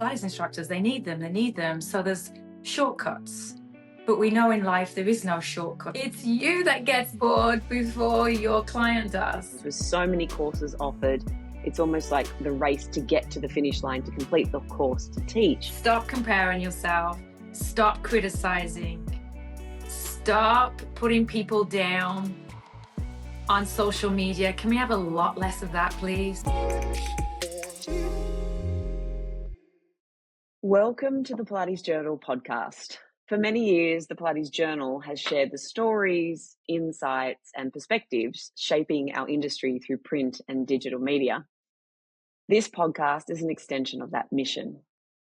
Pilates instructors, they need them. So there's shortcuts. But we know in life there is no shortcut. It's you that gets bored before your client does. With so many courses offered, it's almost like the race to get to the finish line to complete the course to teach. Stop comparing yourself. Stop criticizing. Stop putting people down on social media. Can we have a lot less of that, please? Welcome to the Pilates Journal Podcast. For many years, the Pilates Journal has shared the stories, insights, and perspectives shaping our industry through print and digital media. This podcast is an extension of that mission.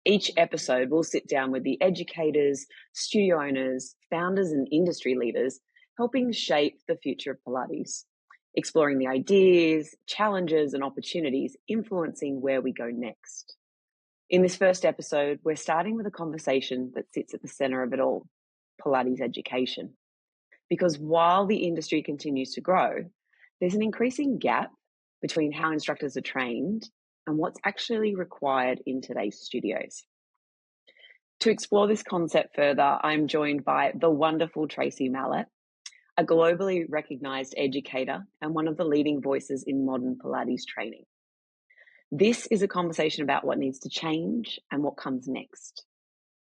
Each episode will sit down with the educators, studio owners, founders, and industry leaders helping shape the future of Pilates, exploring the ideas, challenges, and opportunities influencing where we go next. In this first episode, we're starting with a conversation that sits at the center of it all, Pilates education. Because while the industry continues to grow, there's an increasing gap between how instructors are trained and what's actually required in today's studios. To explore this concept further, I'm joined by the wonderful Tracey Mallett, a globally recognized educator and one of the leading voices in modern Pilates training. This is a conversation about what needs to change and what comes next.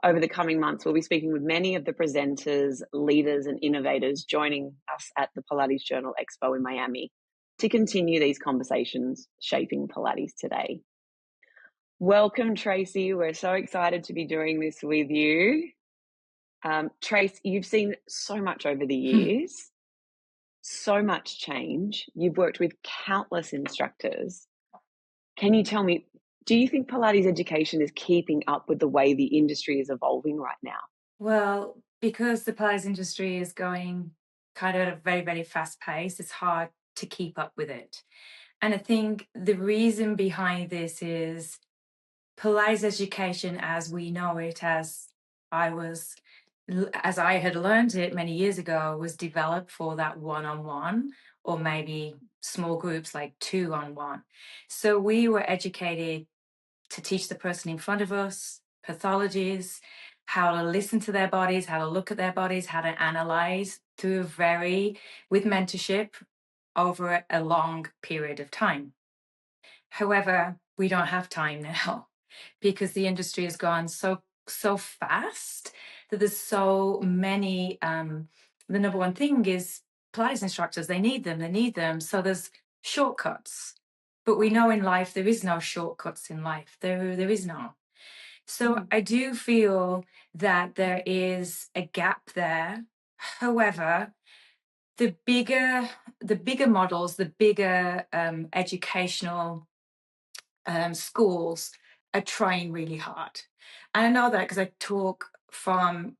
Over the coming months, we'll be speaking with many of the presenters, leaders, and innovators joining us at the Pilates Journal Expo in Miami to continue these conversations shaping Pilates today. Welcome, Tracey. We're so excited to be doing this with you. Trace, you've seen so much over the years, so much change. You've worked with countless instructors. Can you tell me, do you think Pilates education is keeping up with the way the industry is evolving right now? Well, because the Pilates industry is going kind of at a very, very fast pace, it's hard to keep up with it. And I think the reason behind this is Pilates education as we know it, as I had learned it many years ago, was developed for that one-on-one or maybe small groups like two-on-one. So we were educated to teach the person in front of us pathologies, how to listen to their bodies, how to look at their bodies, how to analyze with mentorship over a long period of time. However, we don't have time now because the industry has gone so fast that there's so many. The number one thing is Pilates instructors, they need them. So there's shortcuts. But we know in life there is no shortcuts in life. There is no. So I do feel that there is a gap there. However, the bigger models, the bigger educational schools are trying really hard. And I know that because I talk from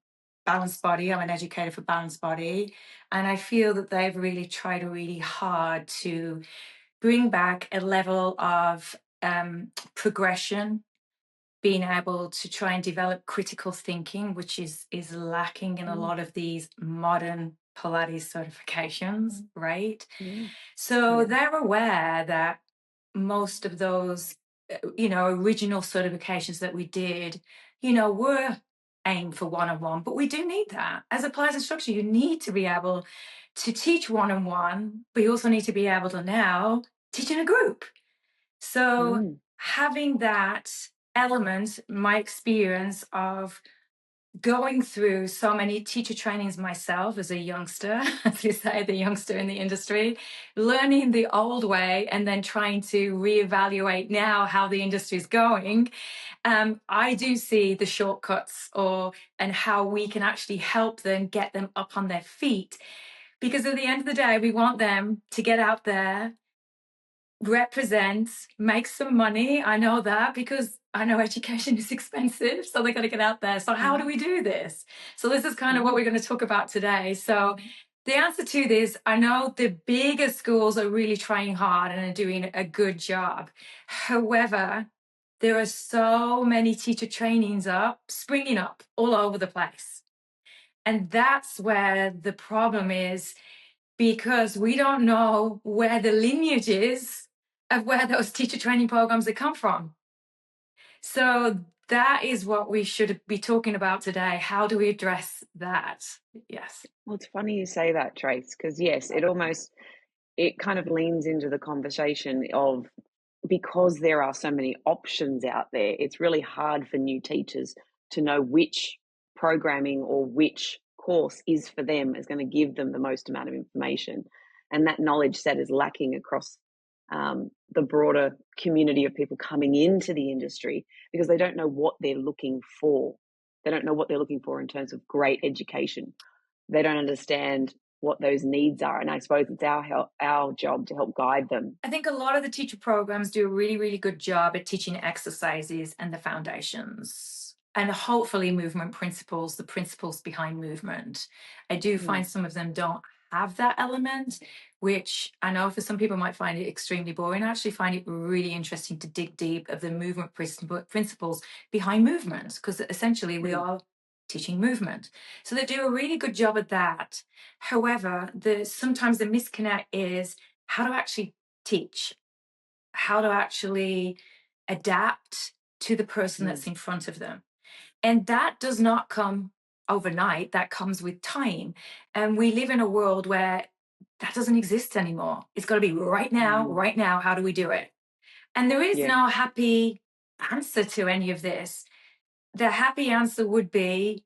Balanced Body. I'm an educator for Balanced Body. And I feel that they've really tried really hard to bring back a level of progression, being able to try and develop critical thinking, which is lacking in a lot of these modern Pilates certifications, right? So they're aware that most of those, original certifications that we did, were aimed for one-on-one, but we do need that. As a Pilates instructor, you need to be able to teach one-on-one, but you also need to be able to now teach in a group. So having that element, my experience of going through so many teacher trainings myself as a youngster, as you say, the youngster in the industry, learning the old way and then trying to reevaluate now how the industry is going, I do see the shortcuts and how we can actually help them get them up on their feet. Because at the end of the day, we want them to get out there, represent, make some money. I know that because I know education is expensive, so they got to get out there. So how do we do this? So this is kind of what we're going to talk about today. So the answer to this, I know the bigger schools are really trying hard and are doing a good job. However, there are so many teacher trainings springing up all over the place. And that's where the problem is, because we don't know where the lineage is of where those teacher training programs have come from. So that is what we should be talking about today. How do we address that? Yes. Well, it's funny you say that, Trace, because yes, it kind of leans into the conversation of, because there are so many options out there, it's really hard for new teachers to know which programming or which course is for them, is going to give them the most amount of information. And that knowledge set is lacking across the broader community of people coming into the industry, because they don't know what they're looking for. They don't know what they're looking for in terms of great education. They don't understand what those needs are. And I suppose it's our job to help guide them. I think a lot of the teacher programs do a really, really good job at teaching exercises and the foundations, and hopefully movement principles, the principles behind movement. I do find some of them don't have that element, which I know for some people might find it extremely boring. I actually find it really interesting to dig deep of the movement principles behind movement, because essentially we are teaching movement. So they do a really good job at that. However, sometimes the misconnect is how to actually teach, how to actually adapt to the person that's in front of them. And that does not come overnight, that comes with time. And we live in a world where that doesn't exist anymore. It's got to be right now. How do we do it? And there is no happy answer to any of this. The happy answer would be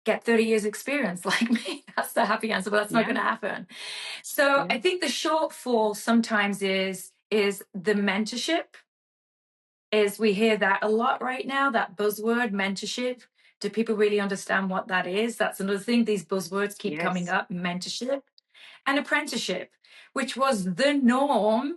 get 30 years experience like me. That's the happy answer, but that's not going to happen. So I think the shortfall sometimes is the mentorship. Is we hear that a lot right now, that buzzword mentorship. Do people really understand what that is? That's another thing. These buzzwords keep coming up: mentorship and apprenticeship, which was the norm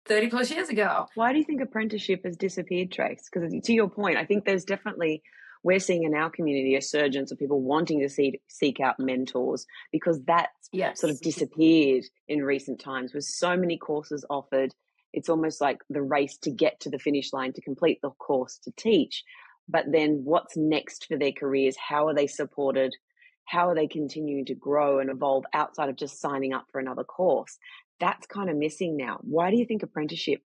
30 plus years ago. Why do you think apprenticeship has disappeared, Trace? Because to your point, I think there's definitely, we're seeing in our community a surgence of people wanting to seek out mentors, because that's sort of disappeared in recent times with so many courses offered. It's almost like the race to get to the finish line, to complete the course, to teach. But then what's next for their careers? How are they supported? How are they continuing to grow and evolve outside of just signing up for another course? That's kind of missing now. Why do you think apprenticeship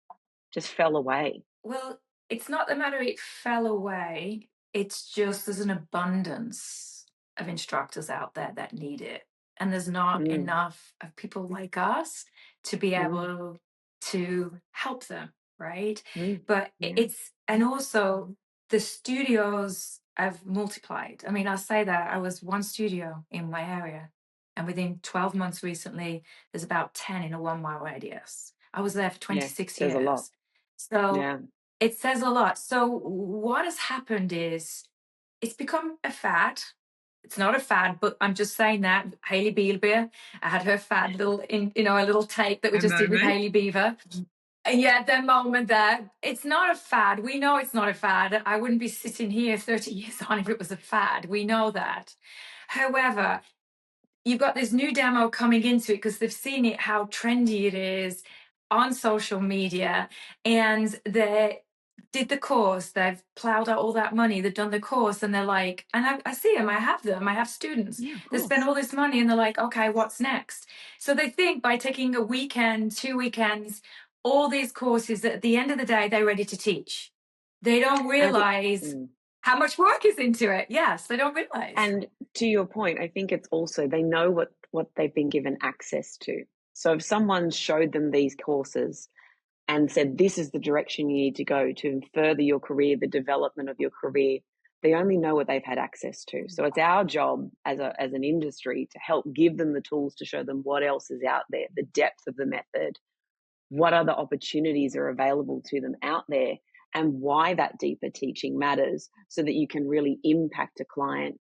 just fell away? Well, it's not the matter it fell away. It's just there's an abundance of instructors out there that need it. And there's not enough of people like us to be able to help them, right? But and also the studios have multiplied. I mean, I'll say that I was one studio in my area, and within 12 months recently, there's about 10 in a 1 mile radius. I was there for 26 years. A lot. So it says a lot. So what has happened is it's become a fad. It's not a fad, but I'm just saying that Hailey Bieber, I had her fad little a little take that we just did with Hailey Beaver. And that moment there, it's not a fad. We know it's not a fad. I wouldn't be sitting here 30 years on if it was a fad. We know that. However, you've got this new demo coming into it because they've seen it, how trendy it is on social media, and they did the course, they've plowed out all that money, they've done the course, and they're like, and I see them, I have students, they spend all this money and they're like, okay, what's next? So they think by taking a weekend, 2 weekends, all these courses, that at the end of the day, they're ready to teach. They don't realize how much work is into it. Yes, they don't realize. And to your point, I think it's also, they know what they've been given access to. So if someone showed them these courses and said, this is the direction you need to go to further your career, the development of your career, they only know what they've had access to. So it's our job as an industry to help give them the tools to show them what else is out there, the depth of the method, what other opportunities are available to them out there, and why that deeper teaching matters, so that you can really impact a client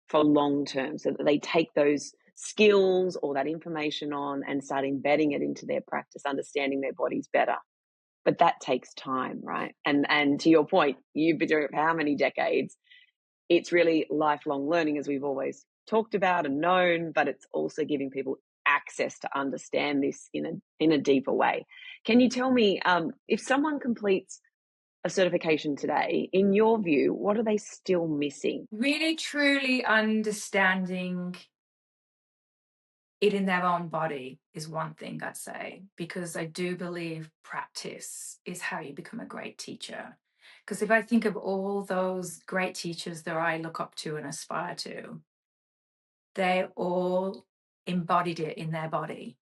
for long term, so that they take those skills or that information on and start embedding it into their practice, understanding their bodies better. But that takes time, right? And to your point, you've been doing it for how many decades? It's really lifelong learning, as we've always talked about and known, but it's also giving people access to understand this in a deeper way. Can you tell me, if someone completes a certification today, in your view, what are they still missing? Really, truly understanding it in their own body is one thing I'd say, because I do believe practice is how you become a great teacher. Because if I think of all those great teachers that I look up to and aspire to, they all embodied it in their body,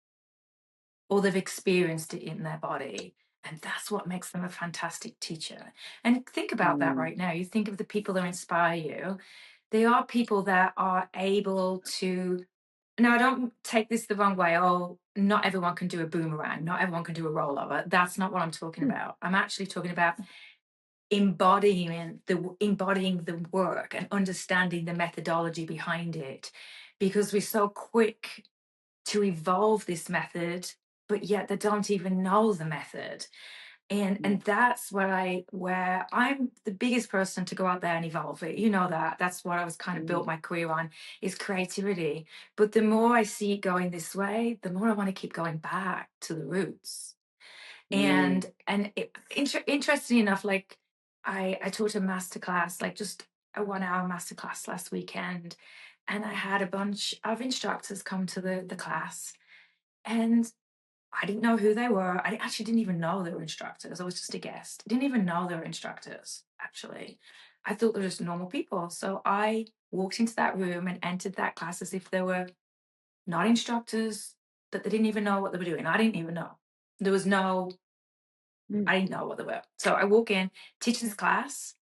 or they've experienced it in their body. And that's what makes them a fantastic teacher. And think about that Mm, right now. You think of the people that inspire you. They are people that are able to. Now, don't take this the wrong way. Oh, not everyone can do a boomerang. Not everyone can do a rollover. That's not what I'm talking mm, about. I'm actually talking about embodying the work and understanding the methodology behind it, because we're so quick to evolve this method, but yet they don't even know the method. And yes. that's where I'm the biggest person to go out there and evolve it. You know that. That's what I was kind of built Mm, my career on, is creativity. But the more I see it going this way, the more I want to keep going back to the roots. mm, Interesting enough, like I taught a masterclass, like just a 1 hour masterclass last weekend, and I had a bunch of instructors come to the class, and I didn't know who they were. I actually didn't even know they were instructors. I was just a guest. I didn't even know they were instructors, actually. I thought they were just normal people. So I walked into that room and entered that class as if they were not instructors, that they didn't even know what they were doing. I didn't even know. There was no, mm, I didn't know what they were. So I walk in, teach this class,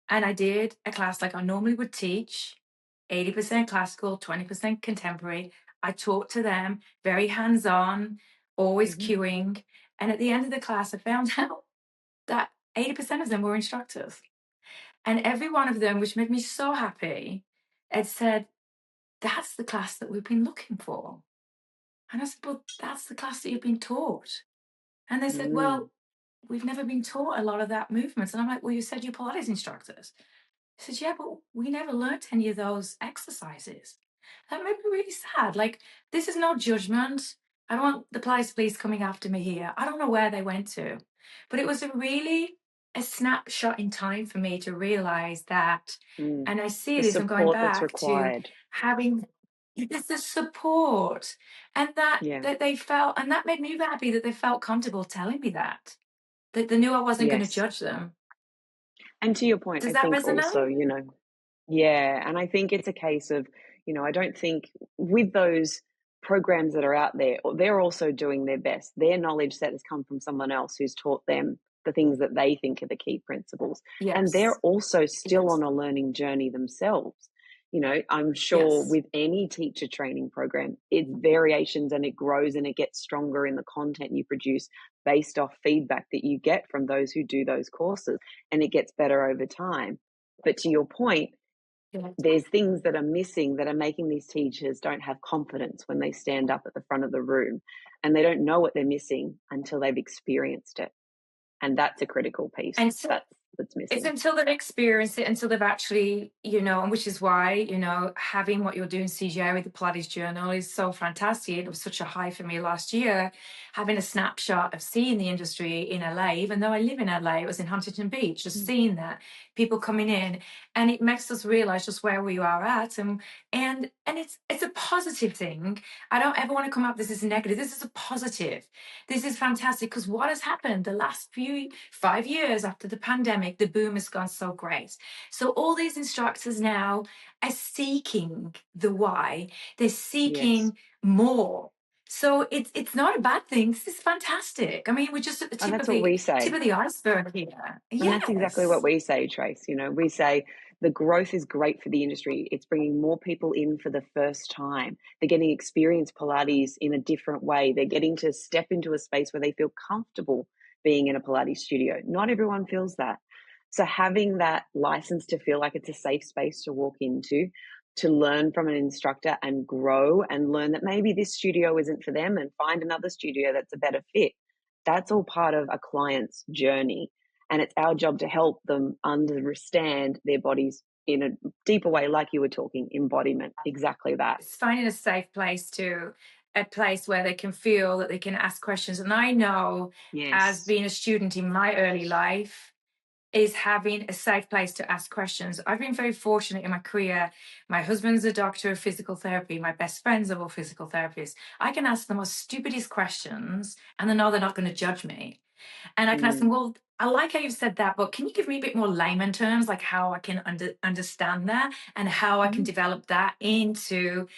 and I did a class like I normally would teach, 80% classical, 20% contemporary. I taught to them, very hands on, always mhm, cueing. And at the end of the class, I found out that 80% of them were instructors. And every one of them, which made me so happy, had said, "That's the class that we've been looking for." And I said, "Well, that's the class that you've been taught." And they said, mm, "Well, we've never been taught a lot of that movement." And I'm like, "Well, you said you're Pilates instructors." He said, "Yeah, but we never learnt any of those exercises." That made me really sad. Like, this is no judgment. I don't want the Pilates police coming after me here. I don't know where they went to. But it was a snapshot in time for me to realize that. mm. And I see The this, I'm going support that's back to required. having the support, and Yeah. that they felt, and that made me happy that they felt comfortable telling me that they knew I wasn't going to Yes. judge them. And to your point, Does I that think also, resonate? yeah, and I think it's a case of, I don't think with those programs that are out there, they're also doing their best. Their knowledge set has come from someone else who's taught them the things that they think are the key principles. And they're Yes. also still Yes. on a learning journey themselves. I'm sure Yes. with any teacher training program, it's variations and it grows and it gets stronger in the content you produce based off feedback that you get from those who do those courses, and it gets better over time. But to your point, Yes. there's things that are missing that are making these teachers don't have confidence when they stand up at the front of the room, and they don't know what they're missing until they've experienced it. And that's a critical piece And so that's it's missing. until they've experienced it, until they've actually, and which is why, having what you're doing, CJ, with the Pilates Journal is so fantastic. It was such a high for me last year, having a snapshot of seeing the industry in LA, even though I live in LA, it was in Huntington Beach, just Mm, seeing that, people coming in, and it makes us realize just where we are at. And it's a positive thing. I don't ever want to come up, this is negative. This is a positive. This is fantastic, because what has happened the last 5 years after the pandemic, the boom has gone so great. So all these instructors now are seeking the why. They're yes. seeking more. So it's not a bad thing. This is fantastic. I mean, we're just at the And tip that's of what the we tip say. of the iceberg here. And that's exactly what Yes. we say, Trace. We say the growth is great for the industry. It's bringing more people in for the first time. They're getting experience Pilates in a different way. They're getting to step into a space where they feel comfortable being in a Pilates studio. Not everyone feels that. So having that license to feel like it's a safe space to walk into, to learn from an instructor and grow and learn that maybe this studio isn't for them and find another studio that's a better fit. That's all part of a client's journey, and it's our job to help them understand their bodies in a deeper way, like you were talking, embodiment, exactly that. It's finding a safe place, to a place where they can feel that they can ask questions. And I know, as Yes. being a student in my early life, is having a safe place to ask questions. I've been very fortunate in my career. My husband's a doctor of physical therapy. My best friends are all physical therapists. I can ask the most stupidest questions and they know they're not going to judge me. And I can ask them, Mm. well, I like how you've said that, but can you give me a bit more layman terms, like how I can understand that and how I can Mm. develop that into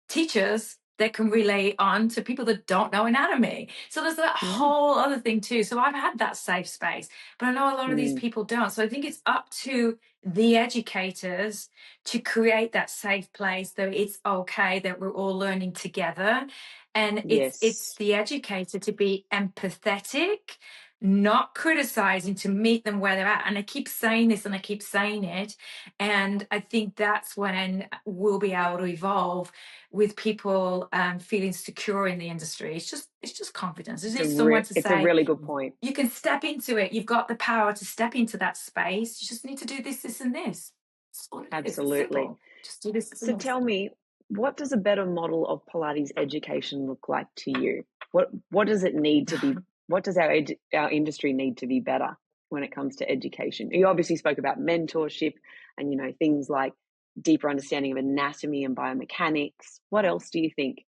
teachers that can relay on to people that don't know anatomy. So there's that Yeah. whole other thing too. So I've had that safe space, but I know a lot of these people don't. So I think it's up to the educators to create that safe place that it's okay that we're all learning together. And it's Yes. the educator to be empathetic, not criticizing, to meet them where they're at. And I keep saying this and I keep saying it. And I think that's when we'll be able to evolve with people feeling secure in the industry. It's just confidence. It's just someone to It's a say, really good point. you can step into it. You've got the power to step into that space. You just need to do this, this, and this. That's all it is. It's Absolutely. simple. Just do this So and this. tell me, what does a better model of Pilates education look like to you? What does it need to be? What does our industry need to be better when it comes to education? You obviously spoke about mentorship and things like deeper understanding of anatomy and biomechanics. What else do you think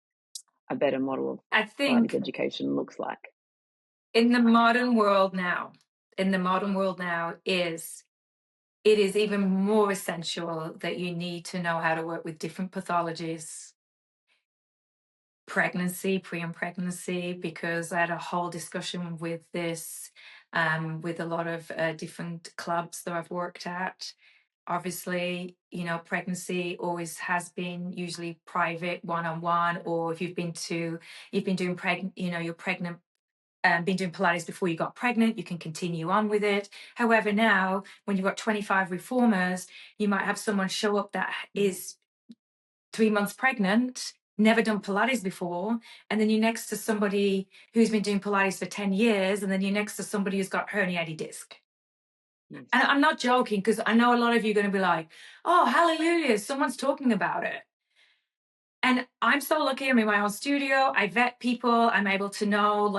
a better model of I Pilates think education looks like? in the modern world now, it is even more essential that you need to know how to work with different pathologies, pregnancy, pre and pregnancy, because I had a whole discussion with this with a lot of different clubs that I've worked at. Obviously, pregnancy always has been usually private, one-on-one, or if you've been doing you're pregnant, been doing Pilates before you got pregnant, you can continue on with it. However, now when you've got 25 reformers, you might have someone show up that is 3 months pregnant, never done Pilates before, and then you're next to somebody who's been doing Pilates for 10 years, and then you're next to somebody who's got herniated disc. Yes. And I'm not joking, because I know a lot of you are going to be like, oh, hallelujah, someone's talking about it. And I'm so lucky. I'm in my own studio. I vet people. I'm able to know,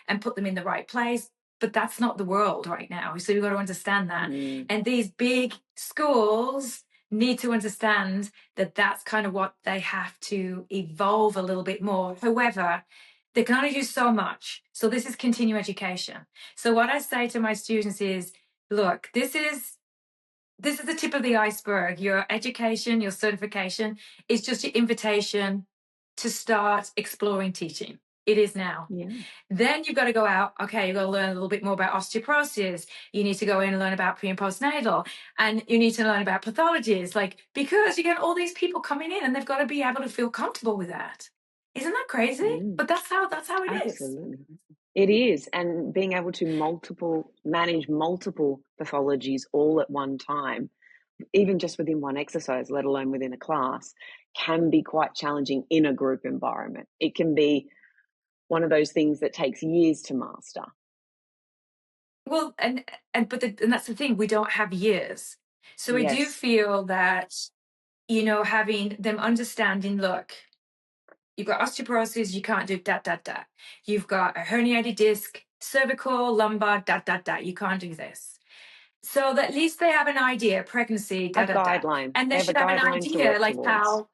and put them in the right place. But that's not the world right now. So you've got to understand that. Mm. And these big schools need to understand that that's kind of what they have to evolve a little bit more. However, they can only do so much. So this is continuing education. So what I say to my students is, look, this is the tip of the iceberg. Your education, your certification is just your invitation to start exploring teaching. It is now. Yeah. Then you've got to go out. Okay, you've got to learn a little bit more about osteoporosis. You need to go in and learn about pre and postnatal. And you need to learn about pathologies. Because you get all these people coming in and they've got to be able to feel comfortable with that. Isn't that crazy? Mm. But that's how it is. Absolutely. It is. And being able to manage multiple pathologies all at one time, even just within one exercise, let alone within a class, can be quite challenging in a group environment. It can be one of those things that takes years to master. Well, and that's the thing. We don't have years. So I do Yes. feel that having them understanding, look, you've got osteoporosis, you can't do that, that, that. You've got a herniated disc, cervical, lumbar, that, that, that. You can't do this. So that at least they have an idea, pregnancy, A da, da, da. guideline. And They they have a should have an guideline to idea work towards. how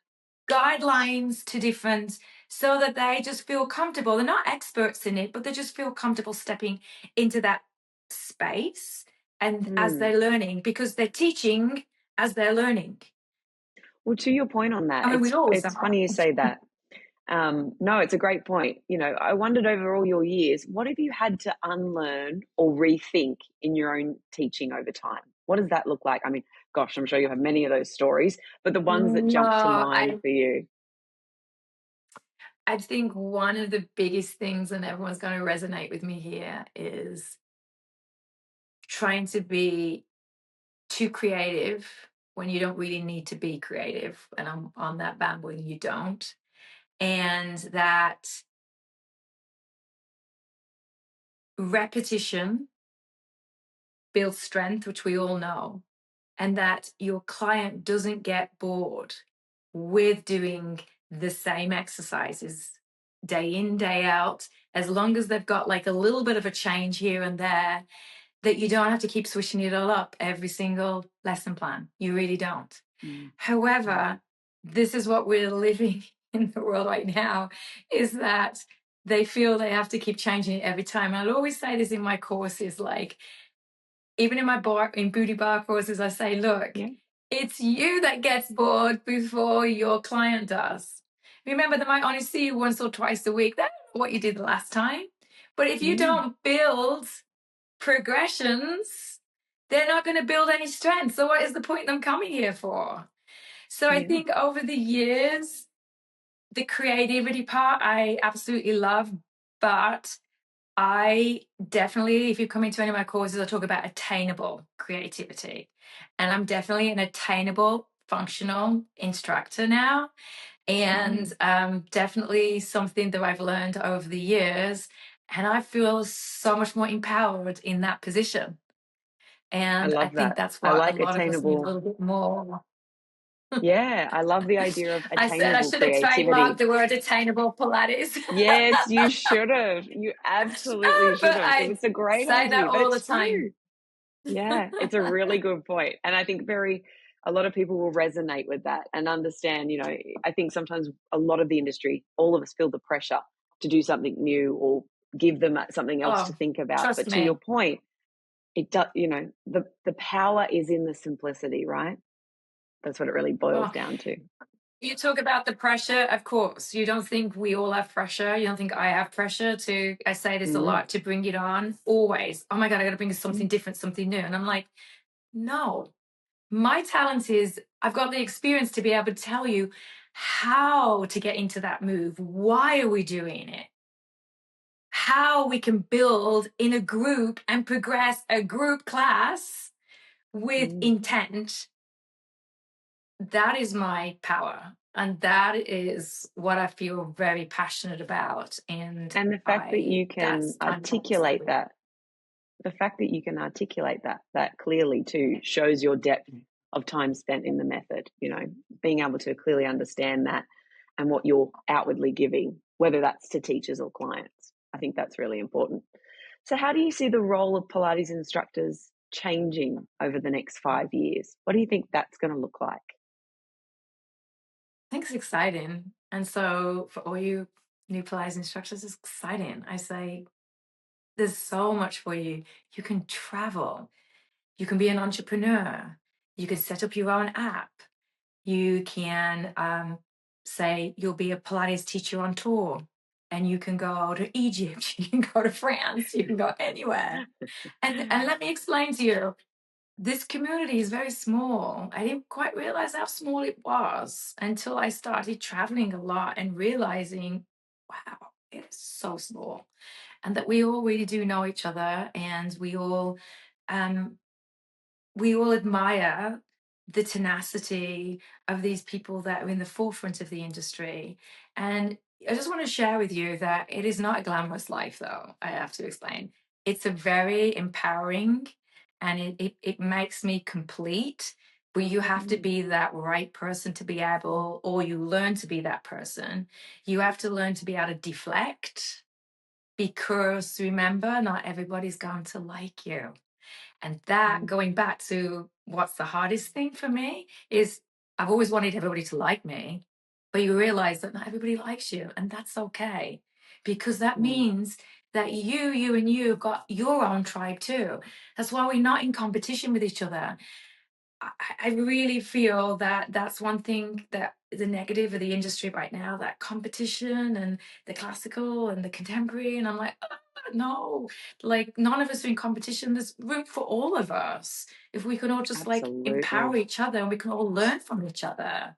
guidelines to different, so that they just feel comfortable. They're not experts in it, but they just feel comfortable stepping into that space and as Mm. they're learning, because they're teaching as they're learning. Well, to your point on that, I mean, we always it's are. funny you say that. No, it's a great point. I wondered over all your years, what have you had to unlearn or rethink in your own teaching over time? What does that look like? I mean, gosh, I'm sure you have many of those stories, but the ones that No, jump to mind for you. I think one of the biggest things, and everyone's going to resonate with me here, is trying to be too creative when you don't really need to be creative. And I'm on that bandwagon, you don't. And that repetition builds strength, which we all know, and that your client doesn't get bored with doing the same exercises day in, day out, as long as they've got a little bit of a change here and there, that you don't have to keep switching it all up every single lesson plan. You really don't. Mm. However, this is what we're living in the world right now, is that they feel they have to keep changing it every time. And I'll always say this in my courses, like, even in my booty bar courses, I say, look, Yeah. it's you that gets bored before your client does. Remember, they might only see you once or twice a week. That's what you did the last time. But if you don't build progressions, they're not going to build any strength. So what is the point of them coming here for? So I think over the years, the creativity part I absolutely love, but I definitely, if you come into any of my courses, I talk about attainable creativity. And I'm definitely an attainable functional instructor now. And definitely something that I've learned over the years. And I feel so much more empowered in that position. I And I love think that. that's I what a like lot of us need a attainable. little bit more. Yeah, I love the idea of I said I attainable should have trademarked creativity. the word attainable Pilates. Yes, you should have. You absolutely should But have, because I it's a great say that idea, but all the it's time. true. Yeah, it's a really good point. And I think a lot of people will resonate with that and understand, I think sometimes a lot of the industry, all of us feel the pressure to do something new or give them something else to Oh, think about. trust But to your me. point, it does, the power is in the simplicity, right? That's what it really boils Oh, down to. you talk about the pressure, of course. You don't think we all have pressure. You don't think I have pressure I say this a Mm, lot, to bring it on always. Oh my God, I got to bring something mm, different, something new. And I'm like, no, my talent is I've got the experience to be able to tell you how to get into that move. Why are we doing it? How we can build in a group and progress a group class with mm. intent. That is my power. And that is what I feel very passionate about. And And the fact that you can that's kind of what I'm articulate saying. that, that clearly too shows your depth of time spent in the method, being able to clearly understand that and what you're outwardly giving, whether that's to teachers or clients. I think that's really important. So how do you see the role of Pilates instructors changing over the next 5 years? What do you think that's going to look like? I think it's exciting. And so for all you new Pilates instructors, it's exciting. I say, there's so much for you. You can travel. You can be an entrepreneur. You can set up your own app. You can say you'll be a Pilates teacher on tour, and you can go to Egypt, you can go to France, you can go anywhere. And let me explain to you, this community is very small. I didn't quite realize how small it was until I started traveling a lot and realizing, wow, it's so small. And that we all really do know each other, and um, we all admire the tenacity of these people that are in the forefront of the industry. And I just want to share with you that it is not a glamorous life, though, I have to explain. It's a very empowering, and it makes me complete. But you have to be that right person to be able, or you learn to be that person. You have to learn to be able to deflect, because remember, not everybody's going to like you. And that, going back to what's the hardest thing for me, is I've always wanted everybody to like me, but you realize that not everybody likes you, and that's okay, because that means that and you have got your own tribe too. That's why we're not in competition with each other. I really feel that that's one thing that is a negative of the industry right now, that competition and the classical and the contemporary. And I'm like, "Ah, no, like none of us are in competition. There's room for all of us. If we can all just like empower Absolutely. each other and we can all learn from each other.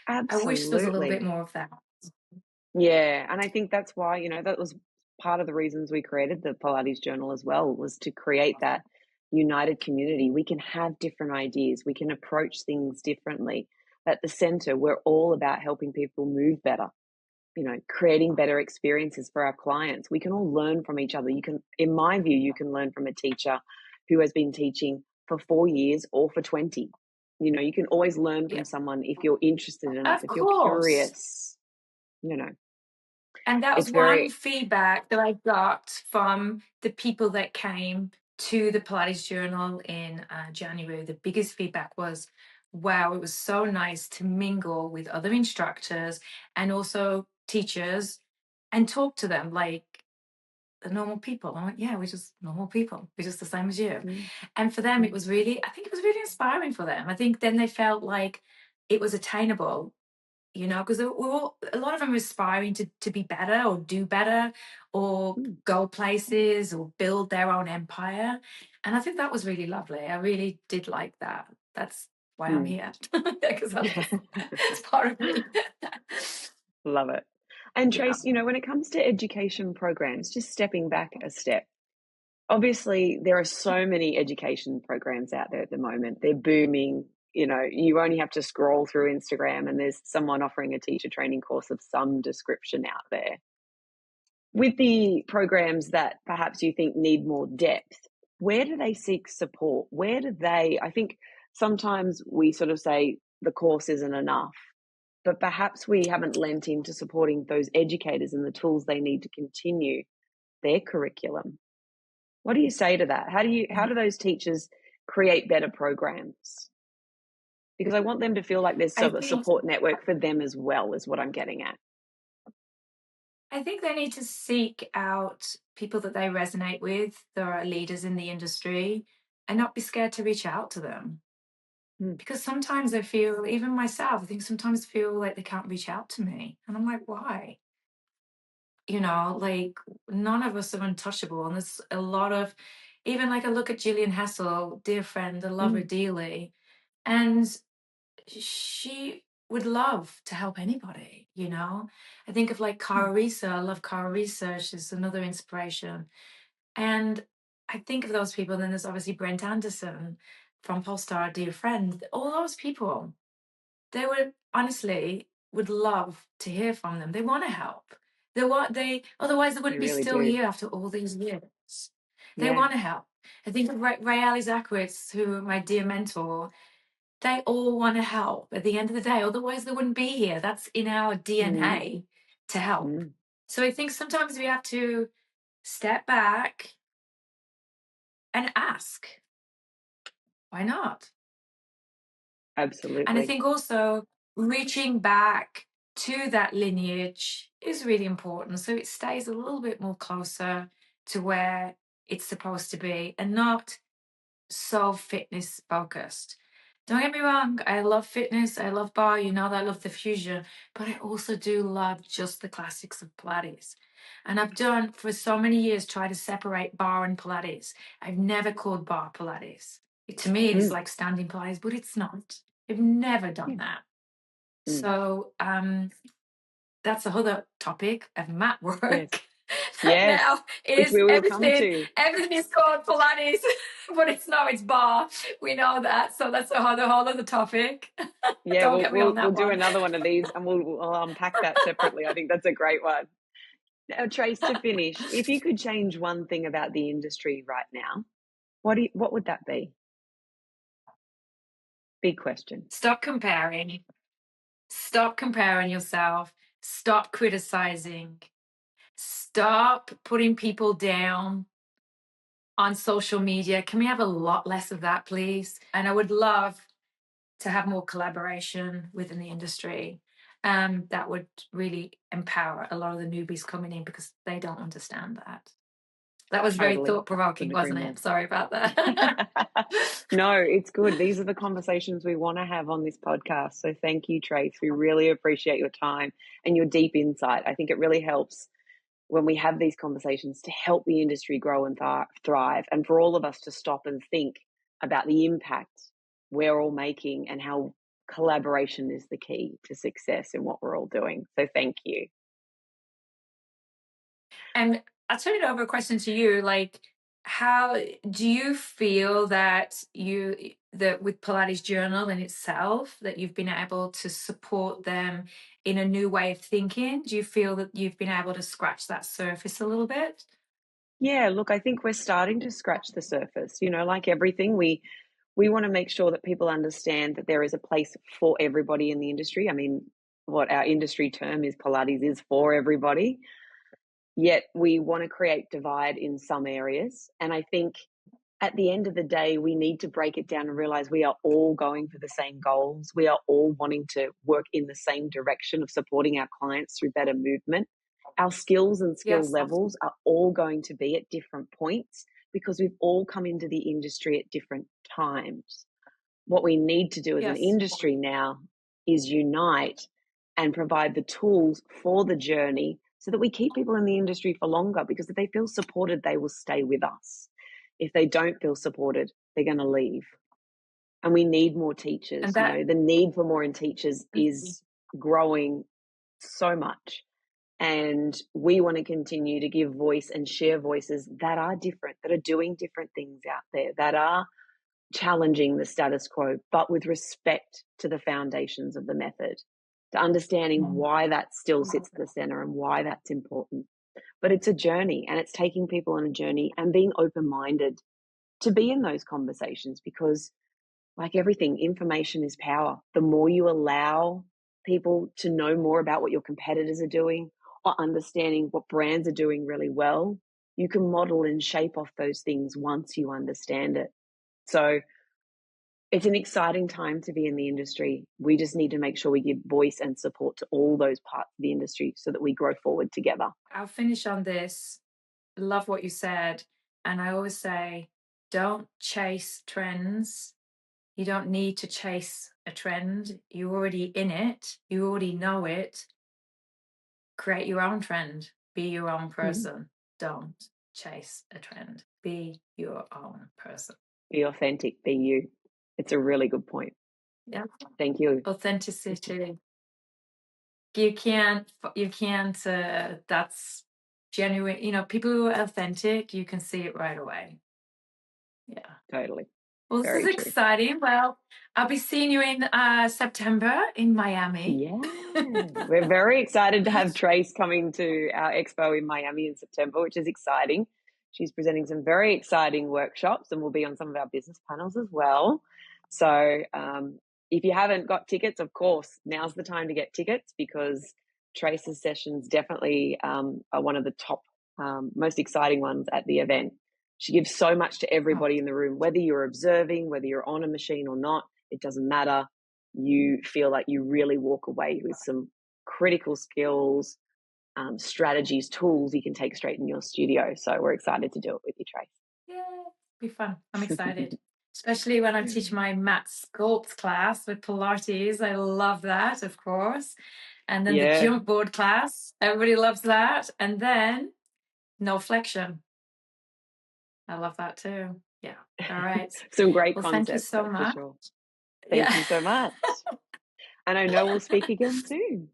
I wish there was a little bit Absolutely. more of that. Yeah, and I think that's why, that was part of the reasons we created the Pilates Journal as well, was to create that united community. We can have different ideas, we can approach things differently. At the center, we're all about helping people move better, creating better experiences for our clients. We can all learn from each other. In my view, you can learn from a teacher who has been teaching for 4 years or for 20. You can always learn Yeah, from someone if you're interested enough, of if you're course. curious, you know. And that was It's one very feedback that I got from the people that came to the Pilates Journal in January. The biggest feedback was, wow, it was so nice to mingle with other instructors and also teachers and talk to them like the normal people. I went, yeah, we're just normal people. We're just the same as you. Mm. And for them, it was really, I think it was really inspiring for them. I think then they felt like it was attainable, you know, because a lot of them were aspiring to be better or do better or go places or build their own empire. And I think that was really lovely. I really did like that. That's why I'm here, because that's part of me. Love it. And Yeah. Trace, when it comes to education programs, just stepping back a step, obviously there are so many education programs out there at the moment. They're booming. You only have to scroll through Instagram and there's someone offering a teacher training course of some description out there. With the programs that perhaps you think need more depth, where do they seek support? I think sometimes we sort of say the course isn't enough, but perhaps we haven't lent into supporting those educators and the tools they need to continue their curriculum. What do you say to that? How do those teachers create better programs? Because I want them to feel like there's I sort of a think support network for them as well, is what I'm getting at. I think they need to seek out people that they resonate with, that are leaders in the industry, and not be scared to reach out to them. Because sometimes I feel, even myself, I think sometimes feel like they can't reach out to me. And I'm like, why? Like none of us are untouchable. And there's a lot of, even like I look at Gillian Hessel, dear friend, I love her dearly. And she would love to help anybody. I think of like Cara Risa. I love Cara Risa. She's another inspiration. And I think of those people. And then there's obviously Brent Anderson from Polestar, a dear friend. All those people, they would honestly would love to hear from them. They want to help. Otherwise they They wouldn't be really still do. here after all these years. They Yeah. want to help. I think of Ray Alice Ackowitz, who my dear mentor. They all want to help at the end of the day. Otherwise, they wouldn't be here. That's in our DNA to help. So I think sometimes we have to step back and ask, why not? Absolutely. And I think also reaching back to that lineage is really important. So it stays a little bit more closer to where it's supposed to be and not so fitness focused. Don't get me wrong, I love fitness, I love bar, that I love the fusion, but I also do love just the classics of Pilates. And I've done for so many years try to separate bar and Pilates. I've never called bar Pilates. To me, it is like standing Pilates, but it's not. I've never done that. So that's another topic of mat work. Yes. Now Which is we will come everything to. everything is called Pilates, but it's bar. We know that, so that's the whole other topic. Yeah, Don't get me on that we'll do one. another one of these and we'll unpack that separately. I think that's a great one. Now, Trace, to finish, if you could change one thing about the industry right now, what would that be? Big question. Stop comparing. Stop comparing yourself. Stop criticizing. Stop putting people down on social media. Can we have a lot less of that, please? And I would love to have more collaboration within the industry. That would really empower a lot of the newbies coming in because they don't understand that. That was very Totally. thought-provoking, Couldn't agree wasn't more. it? Sorry about that. No, it's good. These are the conversations we want to have on this podcast. So thank you, Trace. We really appreciate your time and your deep insight. I think it really helps when we have these conversations to help the industry grow and thrive, and for all of us to stop and think about the impact we're all making and how collaboration is the key to success in what we're all doing. So thank you. And I'll turn it over a question to you. Like, how do you feel that with Pilates Journal in itself, that you've been able to support them in a new way of thinking? Do you feel that you've been able to scratch that surface a little bit? Yeah, look, I think we're starting to scratch the surface. Like everything, we want to make sure that people understand that there is a place for everybody in the industry. I mean, what our industry term is Pilates is for everybody. Yet we want to create divide in some areas. And I think at the end of the day, we need to break it down and realize we are all going for the same goals. We are all wanting to work in the same direction of supporting our clients through better movement. Our skills and skill Yes. levels are all going to be at different points because we've all come into the industry at different times. What we need to do as an Yes. industry now is unite and provide the tools for the journey so that we keep people in the industry for longer, because if they feel supported, they will stay with us. If they don't feel supported, they're going to leave. And we need more teachers. And that, the need for more in teachers is growing so much. And we want to continue to give voice and share voices that are different, that are doing different things out there, that are challenging the status quo, but with respect to the foundations of the method, to understanding why that still sits at the center and why that's important. But it's a journey, and it's taking people on a journey and being open-minded to be in those conversations, because like everything, information is power. The more you allow people to know more about what your competitors are doing or understanding what brands are doing really well, you can model and shape off those things once you understand it. So it's an exciting time to be in the industry. We just need to make sure we give voice and support to all those parts of the industry so that we grow forward together. I'll finish on this. Love what you said. And I always say, don't chase trends. You don't need to chase a trend. You're already in it. You already know it. Create your own trend. Be your own person. Don't chase a trend. Be your own person. Be authentic. Be you. It's a really good point. Yeah. Thank you. Authenticity. You can't, that's genuine. People who are authentic, you can see it right away. Yeah. Totally. Well, this Very is true. exciting. Well, I'll be seeing you in September in Miami. Yeah. We're very excited to have Trace coming to our Expo in Miami in September, which is exciting. She's presenting some very exciting workshops and will be on some of our business panels as well. So if you haven't got tickets, of course, now's the time to get tickets, because Trace's sessions definitely are one of the top, most exciting ones at the event. She gives so much to everybody in the room, whether you're observing, whether you're on a machine or not, it doesn't matter. You feel like you really walk away with some critical skills, strategies, tools you can take straight in your studio. So we're excited to do it with you, Trace. Yeah, be fun. I'm excited. Especially when I teach my mat sculpt class with Pilates. I love that, of course. And then the jump board class. Everybody loves that. And then no flexion. I love that too. Yeah. All right. Some great well, concepts. Thank you so much. Sure. Thank you so much. And I know we'll speak again soon.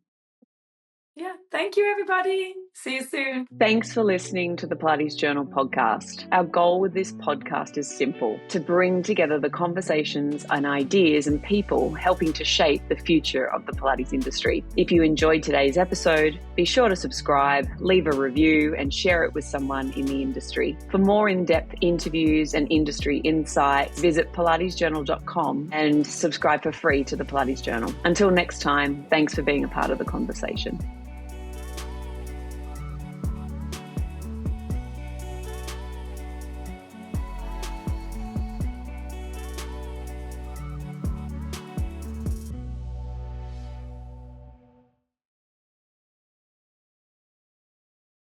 Yeah. Thank you, everybody. See you soon. Thanks for listening to the Pilates Journal podcast. Our goal with this podcast is simple: to bring together the conversations and ideas and people helping to shape the future of the Pilates industry. If you enjoyed today's episode, be sure to subscribe, leave a review, and share it with someone in the industry. For more in-depth interviews and industry insights, visit pilatesjournal.com and subscribe for free to the Pilates Journal. Until next time, thanks for being a part of the conversation.